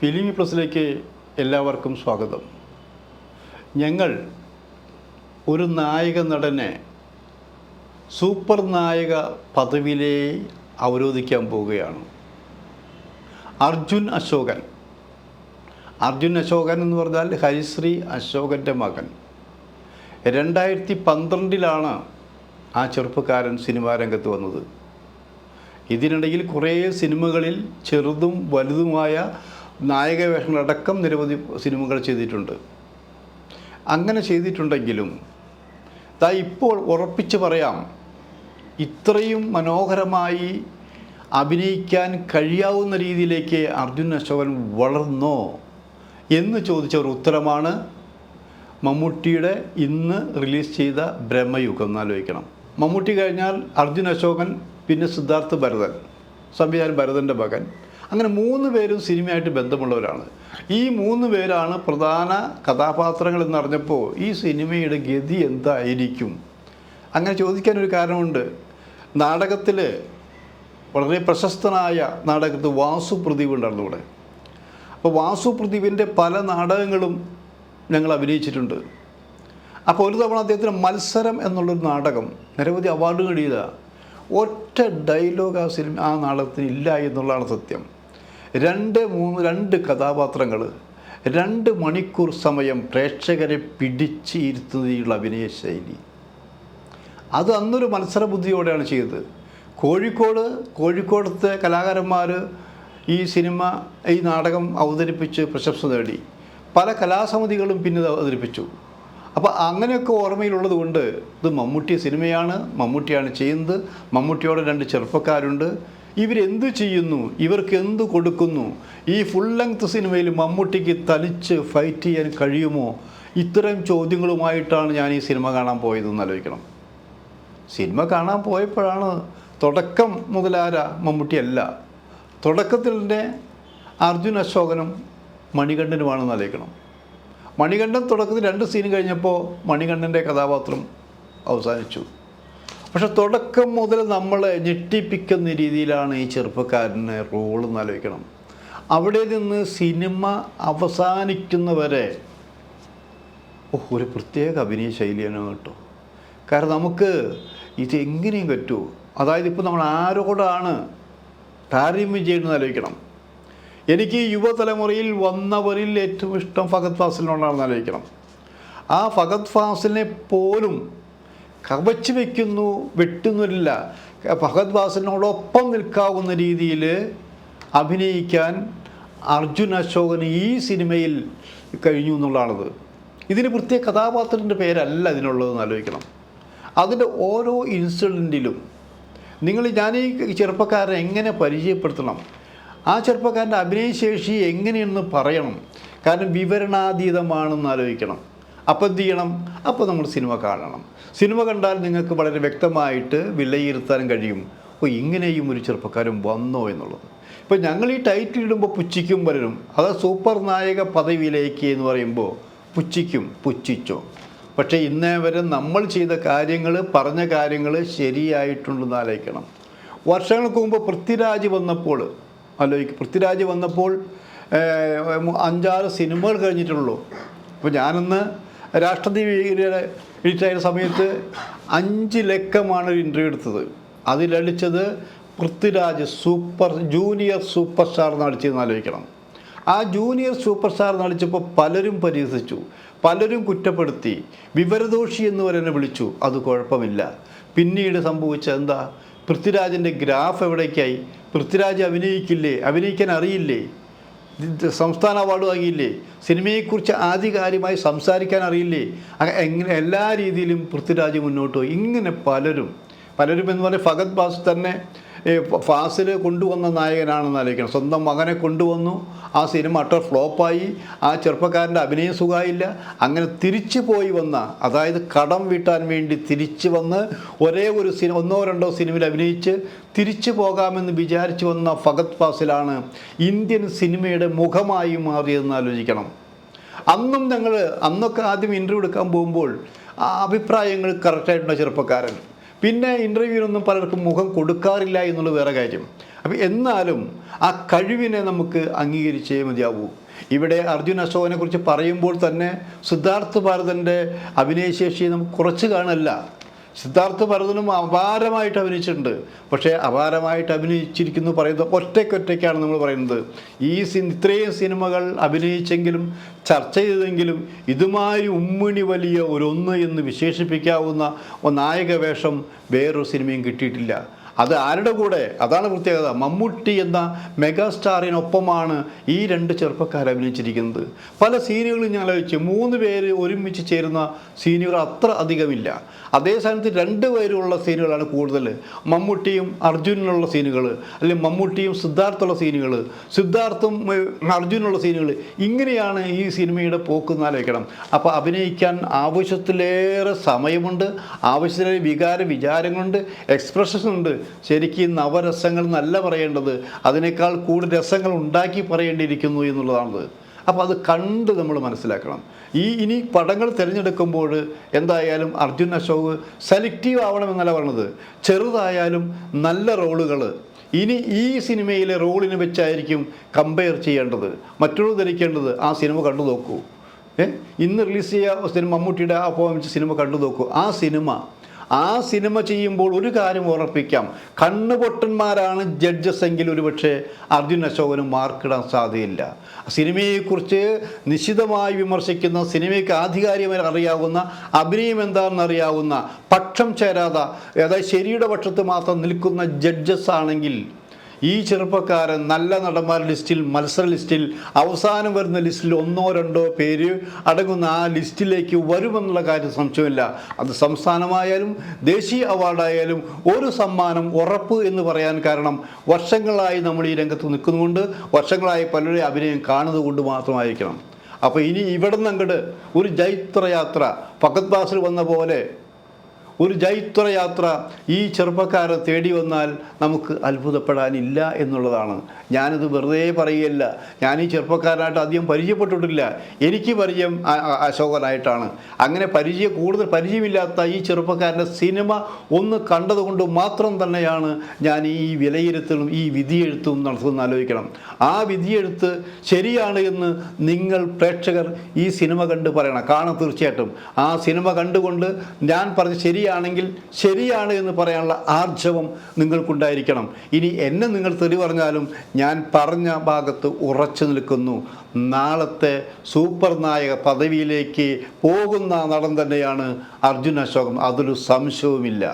ഫിലിമി പ്ലസിലേക്ക് എല്ലാവർക്കും സ്വാഗതം. ഞങ്ങൾ ഒരു നായക നടനെ സൂപ്പർ നായക പദവിയിലെ അവരോധിക്കാൻ പോവുകയാണ്. അർജുൻ അശോകൻ എന്ന് പറഞ്ഞാൽ ഹരിശ്രീ അശോകൻ്റെ മകൻ. 2012 ആ ചെറുപ്പക്കാരൻ സിനിമാ രംഗത്ത് വന്നത്. ഇതിനിടയിൽ കുറേ സിനിമകളിൽ ചെറുതും വലുതുമായ നായക വേഷങ്ങളടക്കം നിരവധി സിനിമകൾ ചെയ്തിട്ടുണ്ട്. അങ്ങനെ ചെയ്തിട്ടുണ്ടെങ്കിലും ഇപ്പോൾ ഉറപ്പിച്ച് പറയാം, ഇത്രയും മനോഹരമായി അഭിനയിക്കാൻ കഴിയാവുന്ന രീതിയിലേക്ക് അർജുൻ അശോകൻ വളർന്നോ എന്ന് ചോദിച്ച ഒരു ഉത്തരമാണ് മമ്മൂട്ടിയുടെ ഇന്ന് റിലീസ് ചെയ്ത ബ്രഹ്മയുഗം. എന്നാലോചിക്കണം. മമ്മൂട്ടി കഴിഞ്ഞാൽ അർജുൻ അശോകൻ, പിന്നെ സിദ്ധാർത്ഥ് ഭരതൻ, സംവിധായകൻ ഭരതൻ്റെ മകൻ. അങ്ങനെ 3 പേരും സിനിമയായിട്ട് ബന്ധമുള്ളവരാണ്. ഈ 3 പേരാണ് പ്രധാന കഥാപാത്രങ്ങൾ എന്നറിഞ്ഞപ്പോൾ ഈ സിനിമയുടെ ഗതി എന്തായിരിക്കും അങ്ങനെ ചോദിക്കാനൊരു കാരണമുണ്ട്. നാടകത്തിൽ വളരെ പ്രശസ്തനായ നാടകത്തിൽ വാസു പ്രദീപ് ഉണ്ടായിരുന്നു ഇവിടെ. അപ്പോൾ വാസു പ്രദീപിൻ്റെ പല നാടകങ്ങളും ഞങ്ങൾ അഭിനയിച്ചിട്ടുണ്ട്. അപ്പോൾ ഒരു തവണ അദ്ദേഹത്തിന് മത്സരം എന്നുള്ളൊരു നാടകം നിരവധി അവാർഡ് നേടിയതാണ്. ഒറ്റ ഡയലോഗ് ആ നാടകത്തിന് ഇല്ല എന്നുള്ളതാണ് സത്യം. 2 കഥാപാത്രങ്ങൾ 2 മണിക്കൂർ സമയം പ്രേക്ഷകരെ പിടിച്ച് ഇരുത്തുന്നതിനുള്ള അഭിനയ ശൈലി, അത് അന്നൊരു മത്സര ബുദ്ധിയോടെയാണ് ചെയ്തത്. കോഴിക്കോടത്തെ കലാകാരന്മാർ ഈ നാടകം അവതരിപ്പിച്ച് പ്രശംസ നേടി. പല കലാസമിതികളും പിന്നെ അവതരിപ്പിച്ചു. അപ്പോൾ അങ്ങനെയൊക്കെ ഓർമ്മയിലുള്ളത് കൊണ്ട് ഇത് മമ്മൂട്ടി സിനിമയാണ്, മമ്മൂട്ടിയാണ് ചെയ്യുന്നത്. മമ്മൂട്ടിയോടെ 2 ചെറുപ്പക്കാരുണ്ട്. ഇവരെന്ത് ചെയ്യുന്നു, ഇവർക്ക് എന്ത് കൊടുക്കുന്നു, ഈ ഫുൾ ലെങ്ത് സിനിമയിൽ മമ്മൂട്ടിക്ക് തനിച്ച് ഫൈറ്റ് ചെയ്യാൻ കഴിയുമോ? ഇത്തരം ചോദ്യങ്ങളുമായിട്ടാണ് ഞാൻ ഈ സിനിമ കാണാൻ പോയതെന്ന് ആലോചിക്കണം. സിനിമ കാണാൻ പോയപ്പോഴാണ് തുടക്കം മുതലാര മമ്മൂട്ടിയല്ല, തുടക്കത്തിൽ തന്നെ അർജുൻ അശോകനും മണികണ്ഠനുമാണെന്ന് ആലോചിക്കണം. മണികണ്ഠൻ തുടക്കത്തിൽ 2 സീൻ കഴിഞ്ഞപ്പോൾ മണികണ്ഠൻ്റെ കഥാപാത്രം അവസാനിച്ചു. പക്ഷെ തുടക്കം മുതൽ നമ്മളെ ഞെട്ടിപ്പിക്കുന്ന രീതിയിലാണ് ഈ ചെറുപ്പക്കാരന് റോൾ എന്നാലോചിക്കണം. അവിടെ നിന്ന് സിനിമ അവസാനിക്കുന്നവരെ ഒരു പ്രത്യേക അഭിനയ ശൈലിയാണ് കേട്ടോ. കാരണം നമുക്ക് ഇത് എങ്ങനെയും പറ്റൂ. അതായത് ഇപ്പോൾ നമ്മൾ ആരോടാണ് താരതമ്യം ചെയ്യുന്നത് ആലോചിക്കണം. എനിക്ക് യുവതലമുറയിൽ വന്നവരിൽ ഏറ്റവും ഇഷ്ടം ഫഹദ് ഫാസിലിനോടാണെന്ന് ആലോചിക്കണം. ആ ഫഹദ് ഫാസിലിനെ പോലും കവച്ച് വയ്ക്കുന്നു, വെട്ടുന്നില്ല. ഫഹദ് ഫാസിലിനോടൊപ്പം നിൽക്കാവുന്ന രീതിയിൽ അഭിനയിക്കാൻ അർജുൻ അശോകന് ഈ സിനിമയിൽ കഴിഞ്ഞു എന്നുള്ളതാണത്. ഇതിന് പ്രത്യേക കഥാപാത്രത്തിൻ്റെ പേരല്ല ഇതിനുള്ളതെന്ന് ആലോചിക്കണം. അതിൻ്റെ ഓരോ ഇൻസിഡൻറ്റിലും ഞാൻ ഈ ചെറുപ്പക്കാരനെ എങ്ങനെ പരിചയപ്പെടുത്തണം, ആ ചെറുപ്പക്കാരൻ്റെ അഭിനയശേഷി എങ്ങനെയെന്ന് പറയണം. കാരണം വിവരണാതീതമാണെന്ന് ആലോചിക്കണം. അപ്പോൾ എന്ത് ചെയ്യണം? അപ്പോൾ നമ്മൾ സിനിമ കാണണം. സിനിമ കണ്ടാൽ നിങ്ങൾക്ക് വളരെ വ്യക്തമായിട്ട് വിലയിരുത്താൻ കഴിയും, ഇങ്ങനെയും ഒരു ചെറുപ്പക്കാരൻ വന്നോ എന്നുള്ളത്. ഇപ്പോൾ ഞങ്ങൾ ഈ ടൈറ്റിൽ ഇടുമ്പോൾ പുച്ഛിക്കും പലരും. അത് സൂപ്പർ നായക പദവിയിലേക്ക് എന്ന് പറയുമ്പോൾ പുച്ഛിച്ചോ. പക്ഷേ ഇന്നേ വരെ നമ്മൾ ചെയ്ത കാര്യങ്ങൾ, പറഞ്ഞ കാര്യങ്ങൾ ശരിയായിട്ടുണ്ടെന്ന് ആലോചിക്കണം. വർഷങ്ങൾക്ക് മുമ്പ് പൃഥ്വിരാജ് വന്നപ്പോൾ 5-6 സിനിമകൾ കഴിഞ്ഞിട്ടുള്ളൂ. അപ്പോൾ ഞാനന്ന് രാഷ്ട്രദീപിയുടെ എഡിറ്റായ സമയത്ത് 5 ലക്കമാണ് ഒരു ഇൻ്റർവ്യൂ എടുത്തത്. അതിലടിച്ചത് പൃഥ്വിരാജ് ജൂനിയർ സൂപ്പർ സ്റ്റാർ നടിച്ചതെന്ന് ആലോചിക്കണം. ആ ജൂനിയർ സൂപ്പർ സ്റ്റാർ നടിച്ചപ്പോൾ പലരും പരിഹസിച്ചു, പലരും കുറ്റപ്പെടുത്തി, വിവരദോഷി എന്ന് വരെ വിളിച്ചു. അത് കുഴപ്പമില്ല. പിന്നീട് സംഭവിച്ചത് എന്താ? പൃഥ്വിരാജിൻ്റെ ഗ്രാഫ് എവിടേക്കായി? പൃഥ്വിരാജ് അഭിനയിക്കാൻ അറിയില്ലേ? സംസ്ഥാന അവാർഡ് വാങ്ങിയില്ലേ? സിനിമയെക്കുറിച്ച് ആധികാരികമായി സംസാരിക്കാൻ അറിയില്ലേ? എങ്ങനെ എല്ലാ രീതിയിലും പൃഥ്വിരാജ് മുന്നോട്ട് പോയി. ഇങ്ങനെ പലരും എന്ന് പറഞ്ഞാൽ ഫഹദ് ഫാസിൽ തന്നെ ഫാസിൽ കൊണ്ടുവന്ന നായകനാണെന്ന് ആലോചിക്കണം. സ്വന്തം മകനെ കൊണ്ടുവന്നു, ആ സിനിമ അട്ടർ ഫ്ലോപ്പായി, ആ ചെറുപ്പക്കാരൻ്റെ അഭിനയം സുഖമായില്ല. അങ്ങനെ തിരിച്ചു പോയി വന്ന, അതായത് കടം വീട്ടാൻ വേണ്ടി തിരിച്ചു വന്ന് ഒരേ ഒരു 1-2 സിനിമയിൽ അഭിനയിച്ച് തിരിച്ചു പോകാമെന്ന് വിചാരിച്ചു വന്ന ഫഹദ് ഫാസിലാണ് ഇന്ത്യൻ സിനിമയുടെ മുഖമായി മാറിയതെന്ന് ആലോചിക്കണം. അന്നൊക്കെ ആദ്യം ഇൻ്റർവ്യൂ എടുക്കാൻ പോകുമ്പോൾ അഭിപ്രായങ്ങൾ കറക്റ്റായിട്ടുള്ള ചെറുപ്പക്കാരൻ. പിന്നെ ഇൻ്റർവ്യൂവിനൊന്നും പലർക്കും മുഖം കൊടുക്കാറില്ല എന്നുള്ള വേറെ കാര്യം. അപ്പം എന്നാലും ആ കഴിവിനെ നമുക്ക് അംഗീകരിച്ചേ മതിയാവൂ. ഇവിടെ അർജുൻ അശോകനെ കുറിച്ച് പറയുമ്പോൾ തന്നെ സിദ്ധാർത്ഥ് ഭരതൻ്റെ അഭിനയശേഷി നമുക്ക് കുറച്ച് കാണല്ല. സിദ്ധാർത്ഥ് ഭരതനും അപാരമായിട്ട് അഭിനയിച്ചിട്ടുണ്ട്. പക്ഷേ അപാരമായിട്ട് അഭിനയിച്ചിരിക്കുന്നു പറയുന്നത് ഒറ്റയ്ക്കൊറ്റയ്ക്കാണ് നമ്മൾ പറയുന്നത്. ഇത്രയും സിനിമകൾ അഭിനയിച്ചെങ്കിലും ചർച്ച ചെയ്തെങ്കിലും ഇതുമാതിരി ഉമ്മിണി വലിയ ഒരൊന്ന് എന്ന് വിശേഷിപ്പിക്കാവുന്ന നായക വേഷം വേറൊരു സിനിമയും കിട്ടിയിട്ടില്ല. അത് ആരുടെ കൂടെ? അതാണ് പ്രത്യേകത. മമ്മൂട്ടി എന്ന മെഗാസ്റ്റാറിനൊപ്പമാണ് ഈ രണ്ട് ചെറുപ്പക്കാർ അഭിനയിച്ചിരിക്കുന്നത്. പല സീനുകളും ഞാൻ ആലോചിച്ചു, 3 പേര് ഒരുമിച്ച് ചേരുന്ന സീനുകൾ അത്ര അധികമില്ല. അതേ സ്ഥാനത്ത് 2 പേരുള്ള സീനുകളാണ് കൂടുതൽ. മമ്മൂട്ടിയും അർജുനുള്ള സീനുകൾ, അല്ലെങ്കിൽ മമ്മൂട്ടിയും സിദ്ധാർത്ഥുള്ള സീനുകൾ, സിദ്ധാർത്ഥും അർജുനുള്ള സീനുകൾ. ഇങ്ങനെയാണ് ഈ സിനിമയുടെ പോക്ക് ആലോചിക്കണം. അപ്പോൾ അഭിനയിക്കാൻ ആവശ്യത്തിലേറെ സമയമുണ്ട്, ആവശ്യത്തിലേറെ വിചാരങ്ങളുണ്ട്, എക്സ്പ്രഷൻസ് ഉണ്ട്. ശരിക്കും നവരസങ്ങൾ എന്നല്ല പറയേണ്ടത്, അതിനേക്കാൾ കൂടുതൽ രസങ്ങൾ ഉണ്ടാക്കി പറയേണ്ടിയിരിക്കുന്നു എന്നുള്ളതാണ്. അപ്പോൾ അത് കണ്ട് നമ്മൾ മനസ്സിലാക്കണം. ഇനി പടങ്ങൾ തിരഞ്ഞെടുക്കുമ്പോൾ എന്തായാലും അർജുൻ അശോക് സെലക്റ്റീവ് ആവണമെന്നല്ല പറഞ്ഞത്. ചെറുതായാലും നല്ല റോളുകൾ ഇനി ഈ സിനിമയിലെ റോളിന് വെച്ചായിരിക്കും കമ്പയർ ചെയ്യേണ്ടത്. മറ്റൊരു ധരിക്കേണ്ടത് ആ സിനിമ കണ്ടു നോക്കൂ. ഇന്ന് റിലീസ് ചെയ്യുക സിനിമ, മമ്മൂട്ടിയുടെ ആ പെർഫോമൻസ് സിനിമ കണ്ടു നോക്കൂ. ആ സിനിമ ചെയ്യുമ്പോൾ ഒരു കാര്യം ഉറപ്പിക്കാം, കണ്ണുപൊട്ടന്മാരാണ് ജഡ്ജസ് എങ്കിൽ ഒരുപക്ഷെ അർജുൻ അശോകന് മാർക്കിടാൻ സാധ്യതയില്ല. സിനിമയെക്കുറിച്ച് നിശിതമായി വിമർശിക്കുന്ന, സിനിമയ്ക്ക് ആധികാരികമായി അറിയാവുന്ന, അഭിനയം എന്താണെന്ന് അറിയാവുന്ന, പക്ഷം ചേരാതെ അതായത് ശരിയുടെ പക്ഷത്ത് മാത്രം നിൽക്കുന്ന ജഡ്ജസ് ആണെങ്കിൽ ഈ ചെറുപ്പക്കാരൻ നല്ല നടന്മാരുടെ ലിസ്റ്റിൽ, മത്സര ലിസ്റ്റിൽ, അവസാനം വരുന്ന ലിസ്റ്റിൽ 1-2 പേര് അടങ്ങുന്ന ആ ലിസ്റ്റിലേക്ക് വരുമെന്നുള്ള കാര്യം സംശയമില്ല. അത് സംസ്ഥാനമായാലും ദേശീയ അവാർഡായാലും ഒരു സമ്മാനം ഉറപ്പ് എന്ന് പറയാൻ കാരണം വർഷങ്ങളായി നമ്മൾ ഈ രംഗത്ത് നിൽക്കുന്നതുകൊണ്ട്, വർഷങ്ങളായി പലരുടെ അഭിനയം കാണുന്നത് കൊണ്ട് മാത്രമായിരിക്കണം. അപ്പോൾ ഇനി ഇവിടെ നിന്ന് അങ്ങോട്ട് ഒരു ജൈത്രയാത്ര, ഫഹദ് ഫാസിൽ വന്ന പോലെ ഒരു ജൈത്രയാത്ര ഈ ചെറുപ്പക്കാരെ തേടി വന്നാൽ നമുക്ക് അത്ഭുതപ്പെടാനില്ല എന്നുള്ളതാണ്. ഞാനിത് വെറുതെ പറയുകയല്ല. ഞാൻ ഈ ചെറുപ്പക്കാരനായിട്ട് അധികം പരിചയപ്പെട്ടിട്ടില്ല. എനിക്ക് പരിചയം അശോകനായിട്ടാണ്. അങ്ങനെ കൂടുതൽ പരിചയമില്ലാത്ത ഈ ചെറുപ്പക്കാരൻ്റെ സിനിമ ഒന്ന് കണ്ടതുകൊണ്ട് മാത്രം തന്നെയാണ് ഞാൻ ഈ വിലയിരുത്തലും ഈ വിധിയെഴുത്തും നടത്തുമെന്ന് ആലോചിക്കണം. ആ വിധിയെഴുത്ത് ശരിയാണ് എന്ന് നിങ്ങൾ പ്രേക്ഷകർ ഈ സിനിമ കണ്ട് പറയണം. കാണാം തീർച്ചയായിട്ടും. ആ സിനിമ കണ്ടുകൊണ്ട് ഞാൻ പറഞ്ഞ ശരിയാണെങ്കിൽ ശരിയാണ് എന്ന് പറയാനുള്ള ആർജവം നിങ്ങൾക്കുണ്ടായിരിക്കണം. ഇനി എന്നെ നിങ്ങൾ തെറി പറഞ്ഞാലും ഞാൻ പറഞ്ഞ ഭാഗത്ത് ഉറച്ചു നിൽക്കുന്നു. നാളത്തെ സൂപ്പർ നായക പദവിയിലേക്ക് പോകുന്ന നടൻ തന്നെയാണ് അർജുൻ അശോകൻ, അതൊരു സംശയവുമില്ല.